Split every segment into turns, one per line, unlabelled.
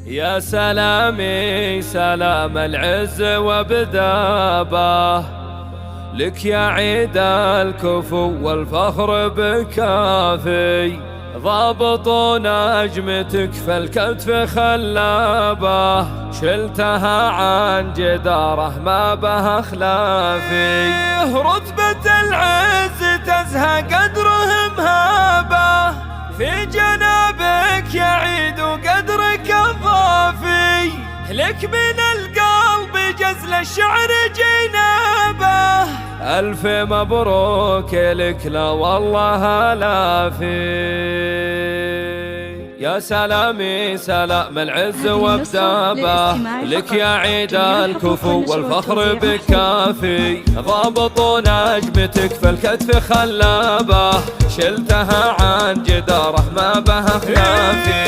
يا سلامي سلام العز وبدابه، لك يا عيد الكفو والفخر بكافي، ضابط نجمتك في الكتف خلابه، شلتها عن جداره ما بها خلافي، رتبة العز تزهى قدرهم هابه، في جنابك يا عيد وقدرك الضافي، لك من القلب جزل الشعر جنابه، ألف مبروك لك لا والله لافي. يا سلامي سلام العز وبدابه، لك يا عيد الكفو والفخر بكافي، ضابط نجمتك في الكتف خلابه، شلتها عن جداره ما بها خلافي،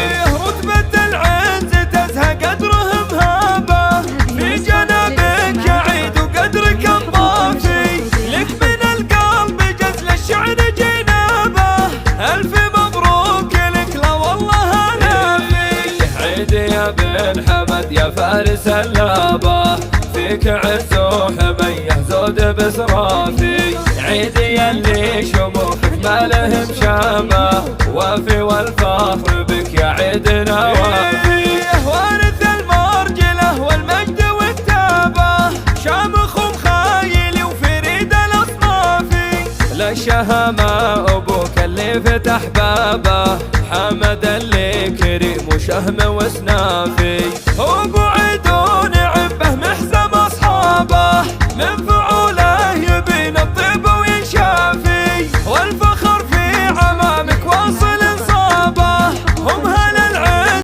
رتبة العز تزهى قدرهم هابه، في جنابك يا عيد وقدرك الضافي، لك من القلب جزل الشعر جنابه، ألف مبروك لك لا والله لافي. عيد يا بن حمد يا فارس اللابه، فيك عز وحميه زود بسرافي، عيد يلي شموخك ما لهم شامه، وافي والفخر بك يا عيدنا وافي، وارث المرجله والمجد والتابه، شامخ ومخايل وفريد الاصنافي، للشهامه ابوك اللي فتح بابه، حمد اللي كريم وشهم وسنافي، ابو عيد ونعم به محزم اصحابه، من